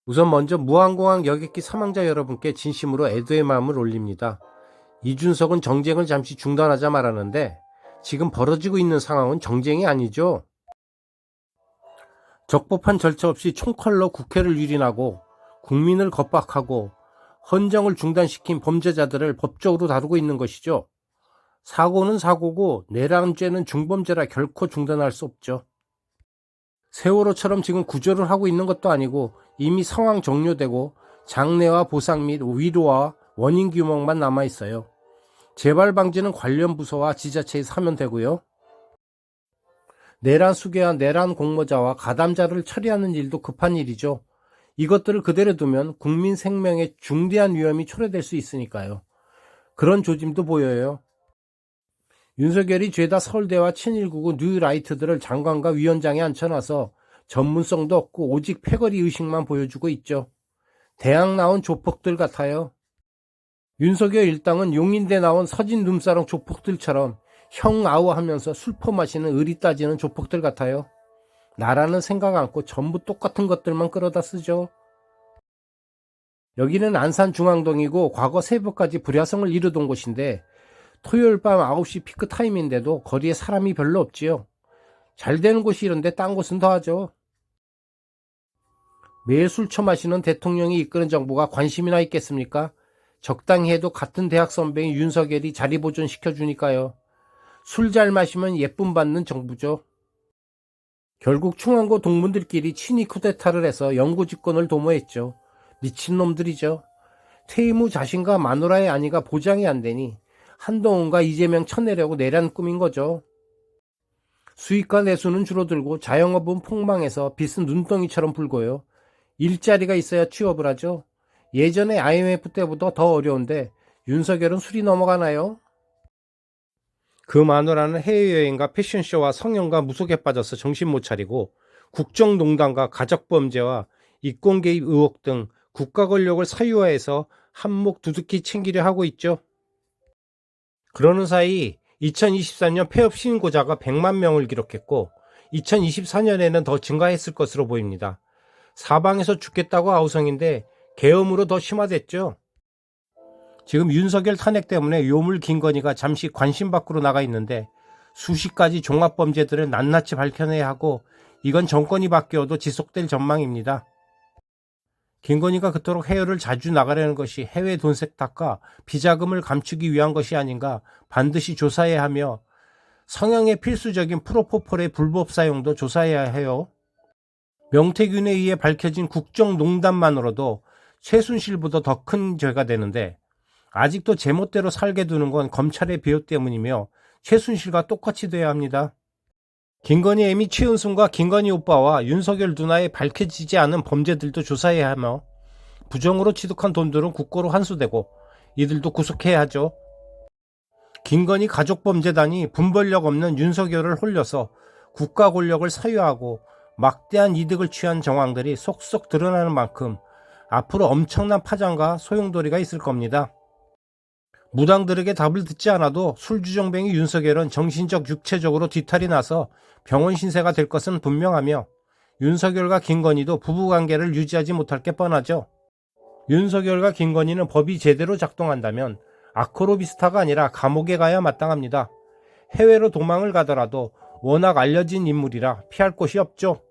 우선 먼저 무항공항 여객기 사망자 여러분께 진심으로 애도의 마음을 올립니다. 이준석은 정쟁을 잠시 중단하자 말하는데 지금 벌어지고 있는 상황은 정쟁이 아니죠. 적법한 절차 없이 총칼로 국회를 유린하고 국민을 겁박하고 헌정을 중단시킨 범죄자들을 법적으로 다루고 있는 것이죠. 사고는 사고고 내란죄는 중범죄라 결코 중단할 수 없죠. 세월호처럼 지금 구조를 하고 있는 것도 아니고 이미 상황 종료되고 장래와 보상 및 위로와 원인 규명만 남아있어요. 재발 방지는 관련 부서와 지자체에서 하면 되고요. 내란 수괴와 내란 공모자와 가담자를 처리하는 일도 급한 일이죠. 이것들을 그대로 두면 국민 생명에 중대한 위험이 초래될 수 있으니까요. 그런 조짐도 보여요. 윤석열이 죄다 서울대와 친일구구 뉴라이트들을 장관과 위원장에 앉혀놔서 전문성도 없고 오직 패거리 의식만 보여주고 있죠. 대학 나온 조폭들 같아요. 윤석열 일당은 용인대 나온 서진 눈사람 조폭들처럼 형 아우 하면서 술 퍼마시는 의리 따지는 조폭들 같아요. 나라는 생각 않고 전부 똑같은 것들만 끌어다 쓰죠. 여기는 안산중앙동이고 과거 새벽까지 불야성을 이루던 곳인데 토요일 밤 9시 피크 타임인데도 거리에 사람이 별로 없지요. 잘 되는 곳이 이런데 딴 곳은 더하죠. 매일 술 처마시는 대통령이 이끄는 정부가 관심이나 있겠습니까? 적당히 해도 같은 대학 선배인 윤석열이 자리 보존 시켜주니까요. 술 잘 마시면 예쁨 받는 정부죠. 결국 충안고 동문들끼리 친위 쿠데타를 해서 영구 집권을 도모했죠. 미친놈들이죠. 퇴임 후 자신과 마누라의 안위가 보장이 안 되니 한동훈과 이재명 쳐내려고 내란 꾸민 거죠. 수익과 내수는 줄어들고 자영업은 폭망해서 빚은 눈덩이처럼 불고요. 일자리가 있어야 취업을 하죠. 예전에 IMF 때보다 더 어려운데 윤석열은 술이 넘어가나요? 그 마누라는 해외여행과 패션쇼와 성형과 무속에 빠져서 정신 못 차리고 국정농단과 가적범죄와 이권개입 의혹 등 국가 권력을 사유화해서 한몫 두둑히 챙기려 하고 있죠. 그러는 사이 2023년 폐업 신고자가 100만 명을 기록했고 2024년에는 더 증가했을 것으로 보입니다. 사방에서 죽겠다고 아우성인데 계엄으로 더 심화됐죠. 지금 윤석열 탄핵 때문에 요물 김건희가 잠시 관심 밖으로 나가 있는데 수십 가지 종합범죄들을 낱낱이 밝혀내야 하고 이건 정권이 바뀌어도 지속될 전망입니다. 김건희가 그토록 해외를 자주 나가려는 것이 해외 돈 세탁과 비자금을 감추기 위한 것이 아닌가 반드시 조사해야 하며 성형의 필수적인 프로포폴의 불법 사용도 조사해야 해요. 명태균에 의해 밝혀진 국정농단만으로도 최순실보다 더 큰 죄가 되는데 아직도 제멋대로 살게 두는 건 검찰의 비호 때문이며 최순실과 똑같이 돼야 합니다. 김건희 애미 최은순과 김건희 오빠와 윤석열 누나의 밝혀지지 않은 범죄들도 조사해야 하며 부정으로 취득한 돈들은 국고로 환수되고 이들도 구속해야 하죠. 김건희 가족범죄단이 분별력 없는 윤석열을 홀려서 국가 권력을 사유하고 막대한 이득을 취한 정황들이 속속 드러나는 만큼 앞으로 엄청난 파장과 소용돌이가 있을 겁니다. 무당들에게 답을 듣지 않아도 술주정뱅이 윤석열은 정신적 육체적으로 뒤탈이 나서 병원 신세가 될 것은 분명하며 윤석열과 김건희도 부부관계를 유지하지 못할 게 뻔하죠. 윤석열과 김건희는 법이 제대로 작동한다면 아크로비스타가 아니라 감옥에 가야 마땅합니다. 해외로 도망을 가더라도 워낙 알려진 인물이라 피할 곳이 없죠.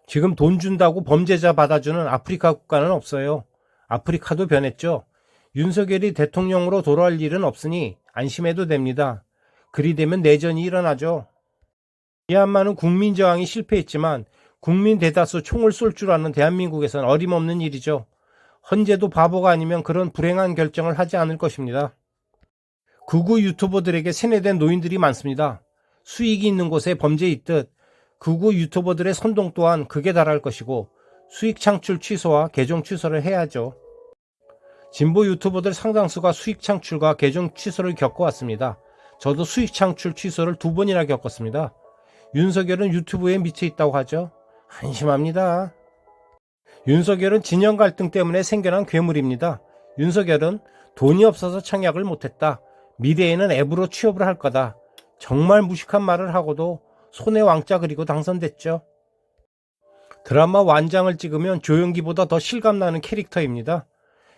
지금 돈 준다고 범죄자 받아주는 아프리카 국가는 없어요. 아프리카도 변했죠. 윤석열이 대통령으로 돌아올 일은 없으니 안심해도 됩니다. 그리 되면 내전이 일어나죠. 미얀마는 국민저항이 실패했지만 국민 대다수 총을 쏠 줄 아는 대한민국에선 어림없는 일이죠. 헌재도 바보가 아니면 그런 불행한 결정을 하지 않을 것입니다. 극우 유튜버들에게 세뇌된 노인들이 많습니다. 수익이 있는 곳에 범죄 있듯 극우 유튜버들의 선동 또한 극에 달할 것이고 수익 창출 취소와 계정 취소를 해야죠. 진보 유튜버들 상당수가 수익 창출과 계정 취소를 겪어왔습니다. 저도 수익 창출 취소를 2번이나 겪었습니다. 윤석열은 유튜브에 미쳐 있다고 하죠. 한심합니다. 윤석열은 진영 갈등 때문에 생겨난 괴물입니다. 윤석열은 돈이 없어서 청약을 못했다. 미래에는 앱으로 취업을 할 거다. 정말 무식한 말을 하고도 손에 왕자 그리고 당선됐죠. 드라마 완장을 찍으면 조연기보다 더 실감나는 캐릭터입니다.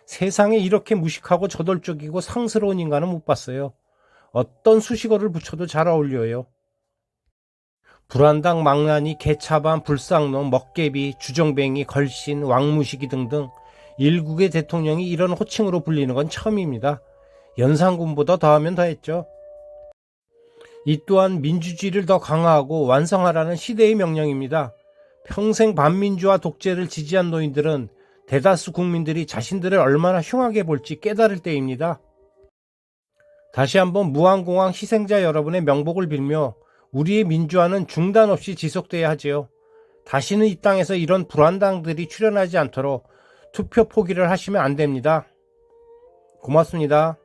세상에 이렇게 무식하고 저돌적이고 상스러운 인간은 못 봤어요. 어떤 수식어를 붙여도 잘 어울려요. 불안당, 망나니, 개차반, 불쌍놈, 먹개비, 주정뱅이, 걸신, 왕무시기 등등 일국의 대통령이 이런 호칭으로 불리는 건 처음입니다. 연산군보다 더하면 더했죠. 이 또한 민주주의를 더 강화하고 완성하라는 시대의 명령입니다. 평생 반민주화 독재를 지지한 노인들은 대다수 국민들이 자신들을 얼마나 흉하게 볼지 깨달을 때입니다. 다시 한번 무한공항 희생자 여러분의 명복을 빌며 우리의 민주화는 중단 없이 지속돼야 하지요. 다시는 이 땅에서 이런 불안당들이 출현하지 않도록 투표 포기를 하시면 안 됩니다. 고맙습니다.